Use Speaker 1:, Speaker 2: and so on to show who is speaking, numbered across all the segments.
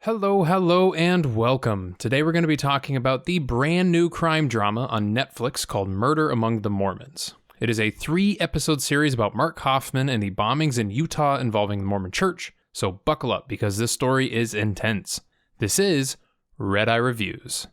Speaker 1: Hello, and welcome. Today we're going to be talking about the brand new crime drama on Netflix called Murder Among the Mormons. It is a 3-episode series about Mark Hofmann and the bombings in Utah involving the Mormon Church, so buckle up because this story is intense. This is Redeye Reviews.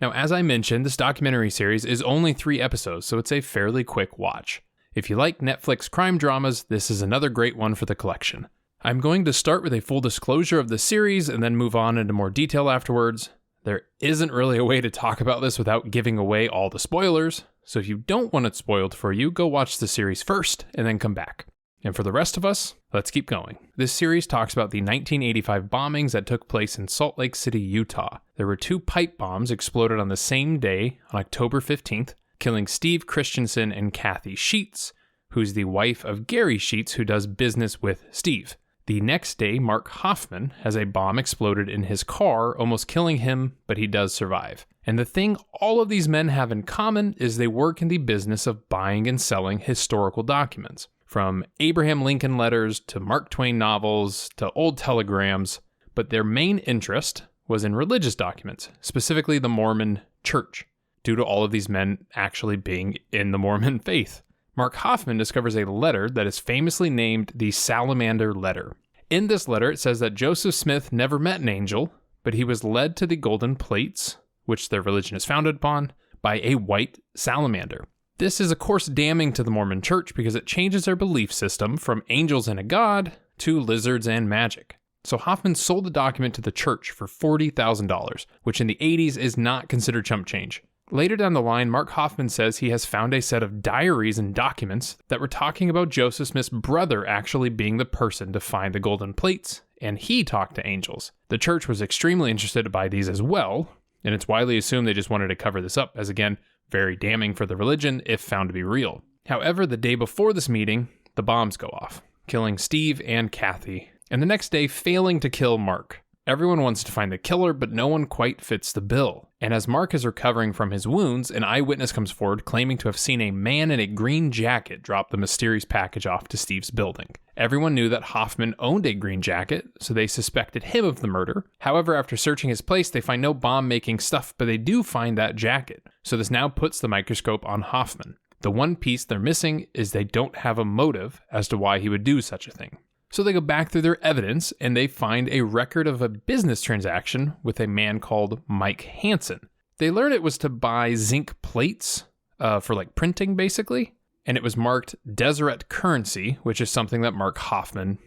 Speaker 1: Now, as I mentioned, this documentary series is only 3 episodes, so it's a fairly quick watch. If you like Netflix crime dramas, this is another great one for the collection. I'm going to start with a full disclosure of the series and then move on into more detail afterwards. There isn't really a way to talk about this without giving away all the spoilers, so if you don't want it spoiled for you, go watch the series first and then come back. And for the rest of us, let's keep going. This series talks about the 1985 bombings that took place in Salt Lake City, Utah. There were 2 pipe bombs exploded on the same day, on October 15th, killing Steve Christensen and Kathy Sheets, who's the wife of Gary Sheets, who does business with Steve. The next day, Mark Hofmann has a bomb exploded in his car, almost killing him, but he does survive. And the thing all of these men have in common is they work in the business of buying and selling historical documents. From Abraham Lincoln letters to Mark Twain novels to old telegrams, but their main interest was in religious documents, specifically the Mormon Church, due to all of these men actually being in the Mormon faith. Mark Hofmann discovers a letter that is famously named the Salamander Letter. In this letter, it says that Joseph Smith never met an angel, but he was led to the golden plates, which their religion is founded upon, by a white salamander. This is, of course, damning to the Mormon Church because it changes their belief system from angels and a god to lizards and magic. So Hofmann sold the document to the church for $40,000, which in the 80s is not considered chump change. Later down the line, Mark Hofmann says he has found a set of diaries and documents that were talking about Joseph Smith's brother actually being the person to find the golden plates, and he talked to angels. The church was extremely interested by these as well, and it's widely assumed they just wanted to cover this up, as again, very damning for the religion if found to be real. However, the day before this meeting, the bombs go off, killing Steve and Kathy, and the next day failing to kill Mark. Everyone wants to find the killer, but no one quite fits the bill. And as Mark is recovering from his wounds, an eyewitness comes forward claiming to have seen a man in a green jacket drop the mysterious package off to Steve's building. Everyone knew that Hofmann owned a green jacket, so they suspected him of the murder. However, after searching his place, they find no bomb-making stuff, but they do find that jacket. So this now puts the microscope on Hofmann. The one piece they're missing is they don't have a motive as to why he would do such a thing. So they go back through their evidence and they find a record of a business transaction with a man called Mike Hansen. They learn it was to buy zinc plates for like printing basically, and it was marked Deseret currency, which is something that Mark Hofmann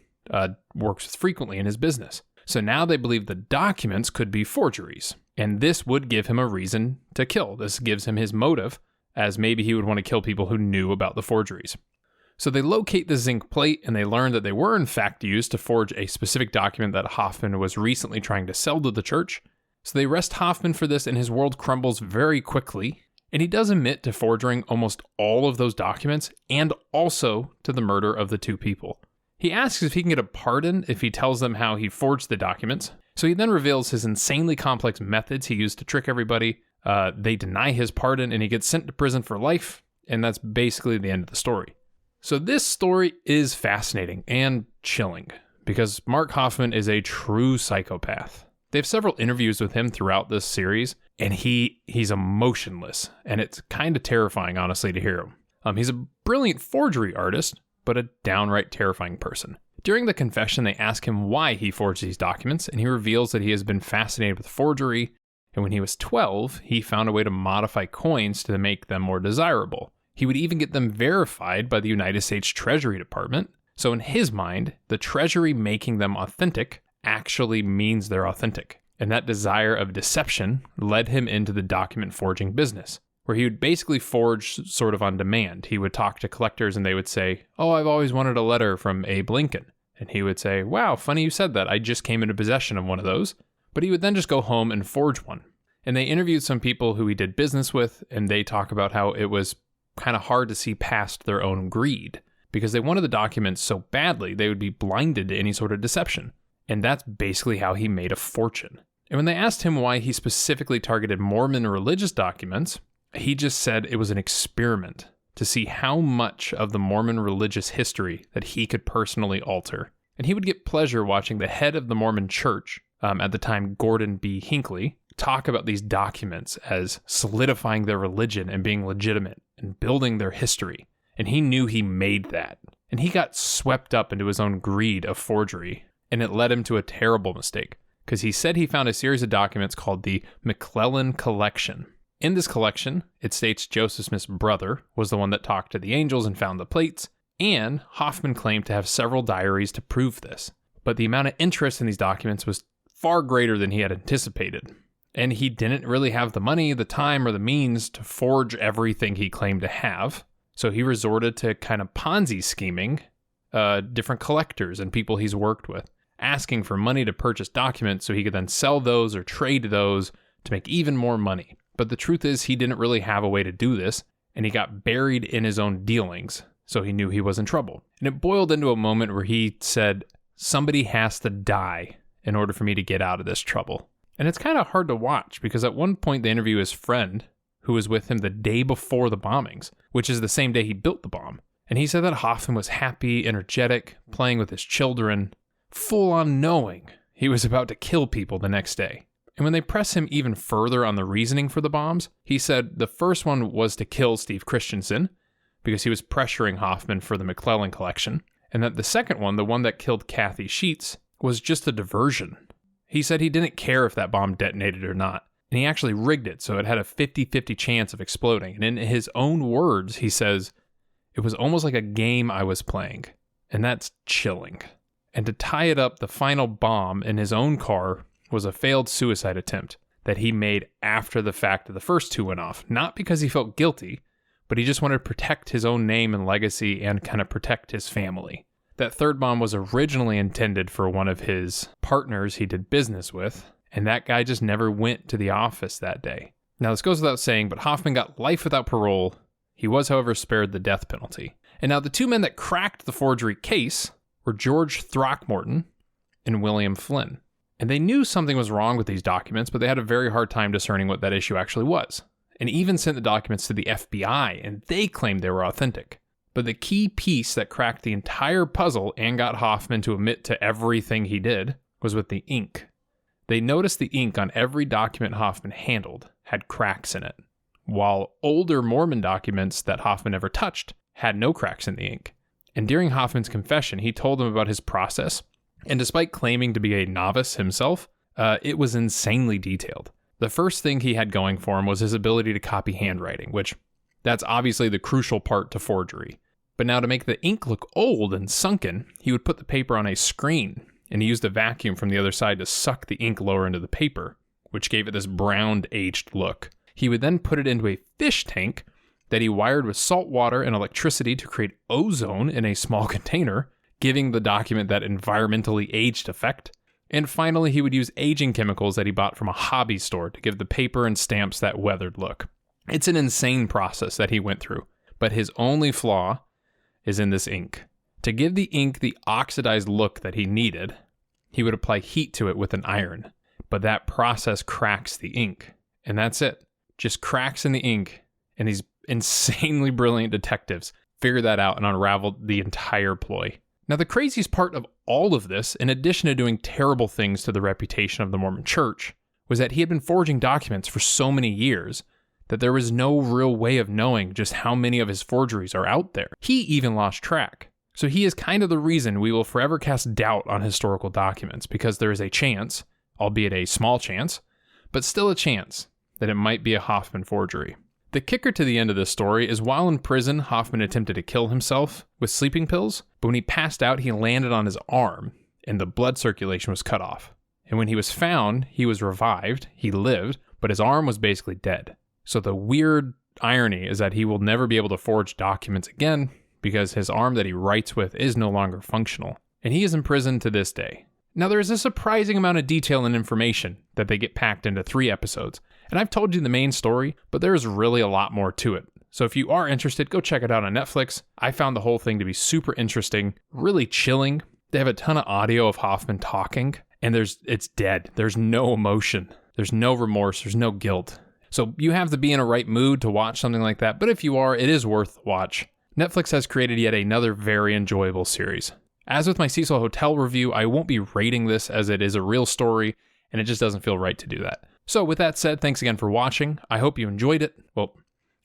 Speaker 1: works with frequently in his business. So now they believe the documents could be forgeries, and this would give him a reason to kill. This gives him his motive, as maybe he would want to kill people who knew about the forgeries. So they locate the zinc plate and they learn that they were in fact used to forge a specific document that Hofmann was recently trying to sell to the church. So they arrest Hofmann for this and his world crumbles very quickly. And he does admit to forging almost all of those documents and also to the murder of the 2 people. He asks if he can get a pardon if he tells them how he forged the documents. So he then reveals his insanely complex methods he used to trick everybody. They deny his pardon and he gets sent to prison for life. And that's basically the end of the story. So this story is fascinating and chilling because Mark Hofmann is a true psychopath. They have several interviews with him throughout this series, and he's emotionless, and it's kind of terrifying, honestly, to hear him. He's a brilliant forgery artist, but a downright terrifying person. During the confession, they ask him why he forged these documents, and he reveals that he has been fascinated with forgery, and when he was 12, he found a way to modify coins to make them more desirable. He would even get them verified by the United States Treasury Department. So in his mind, the Treasury making them authentic actually means they're authentic. And that desire of deception led him into the document forging business, where he would basically forge sort of on demand. He would talk to collectors and they would say, "Oh, I've always wanted a letter from Abe Lincoln." And he would say, "Wow, funny you said that. I just came into possession of one of those." But he would then just go home and forge one. And they interviewed some people who he did business with, and they talk about how it was kind of hard to see past their own greed because they wanted the documents so badly they would be blinded to any sort of deception. And that's basically how he made a fortune. And when they asked him why he specifically targeted Mormon religious documents, he just said it was an experiment to see how much of the Mormon religious history that he could personally alter. And he would get pleasure watching the head of the Mormon Church, at the time Gordon B. Hinckley, talk about these documents as solidifying their religion and being legitimate and building their history. And he knew he made that. And he got swept up into his own greed of forgery, and it led him to a terrible mistake, because he said he found a series of documents called the McClellan Collection. In this collection, it states Joseph Smith's brother was the one that talked to the angels and found the plates, and Hofmann claimed to have several diaries to prove this. But the amount of interest in these documents was far greater than he had anticipated, and he didn't really have the money, the time, or the means to forge everything he claimed to have, so he resorted to kind of Ponzi scheming different collectors and people he's worked with, asking for money to purchase documents so he could then sell those or trade those to make even more money. But the truth is, he didn't really have a way to do this, and he got buried in his own dealings, so he knew he was in trouble. And it boiled into a moment where he said, somebody has to die in order for me to get out of this trouble. And it's kind of hard to watch, because at one point they interview his friend, who was with him the day before the bombings, which is the same day he built the bomb. And he said that Hofmann was happy, energetic, playing with his children, full on knowing he was about to kill people the next day. And when they press him even further on the reasoning for the bombs, he said the first one was to kill Steve Christensen, because he was pressuring Hofmann for the McClellan Collection, and that the second one, the one that killed Kathy Sheets, was just a diversion. He said he didn't care if that bomb detonated or not, and he actually rigged it so it had a 50-50 chance of exploding. And in his own words, he says, it was almost like a game I was playing, and that's chilling. And to tie it up, the final bomb in his own car was a failed suicide attempt that he made after the fact that the first two went off. Not because he felt guilty, but he just wanted to protect his own name and legacy and kind of protect his family. That third bomb was originally intended for one of his partners he did business with, and that guy just never went to the office that day. Now, this goes without saying, but Hofmann got life without parole. He was, however, spared the death penalty. And now the two men that cracked the forgery case were George Throckmorton and William Flynn. And they knew something was wrong with these documents, but they had a very hard time discerning what that issue actually was. And even sent the documents to the FBI, and they claimed they were authentic. But the key piece that cracked the entire puzzle and got Hofmann to admit to everything he did was with the ink. They noticed the ink on every document Hofmann handled had cracks in it, while older Mormon documents that Hofmann never touched had no cracks in the ink. And during Hoffmann's confession, he told them about his process, and despite claiming to be a novice himself, it was insanely detailed. The first thing he had going for him was his ability to copy handwriting, which that's obviously the crucial part to forgery. But now to make the ink look old and sunken, he would put the paper on a screen, and he used a vacuum from the other side to suck the ink lower into the paper, which gave it this browned, aged look. He would then put it into a fish tank that he wired with salt water and electricity to create ozone in a small container, giving the document that environmentally aged effect. And finally, he would use aging chemicals that he bought from a hobby store to give the paper and stamps that weathered look. It's an insane process that he went through, but his only flaw is in this ink. To give the ink the oxidized look that he needed, he would apply heat to it with an iron, but that process cracks the ink, and that's it. Just cracks in the ink, and these insanely brilliant detectives figured that out and unraveled the entire ploy. Now, the craziest part of all of this, in addition to doing terrible things to the reputation of the Mormon Church, was that he had been forging documents for so many years that there was no real way of knowing just how many of his forgeries are out there. He even lost track. So he is kind of the reason we will forever cast doubt on historical documents, because there is a chance, albeit a small chance, but still a chance, that it might be a Hofmann forgery. The kicker to the end of this story is while in prison, Hofmann attempted to kill himself with sleeping pills, but when he passed out, he landed on his arm, and the blood circulation was cut off. And when he was found, he was revived, he lived, but his arm was basically dead. So the weird irony is that he will never be able to forge documents again, because his arm that he writes with is no longer functional. And he is in prison to this day. Now, there is a surprising amount of detail and information that they get packed into 3 episodes. And I've told you the main story, but there is really a lot more to it. So if you are interested, go check it out on Netflix. I found the whole thing to be super interesting, really chilling. They have a ton of audio of Hofmann talking, and it's dead. There's no emotion. There's no remorse. There's no guilt. So you have to be in a right mood to watch something like that, but if you are, it is worth the watch. Netflix has created yet another very enjoyable series. As with my Cecil Hotel review, I won't be rating this as it is a real story, and it just doesn't feel right to do that. So with that said, thanks again for watching. I hope you enjoyed it. Well,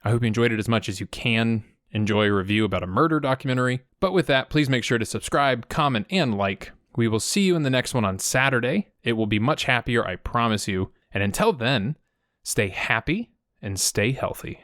Speaker 1: I hope you enjoyed it as much as you can enjoy a review about a murder documentary. But with that, please make sure to subscribe, comment, and like. We will see you in the next one on Saturday. It will be much happier, I promise you. And until then, stay happy and stay healthy.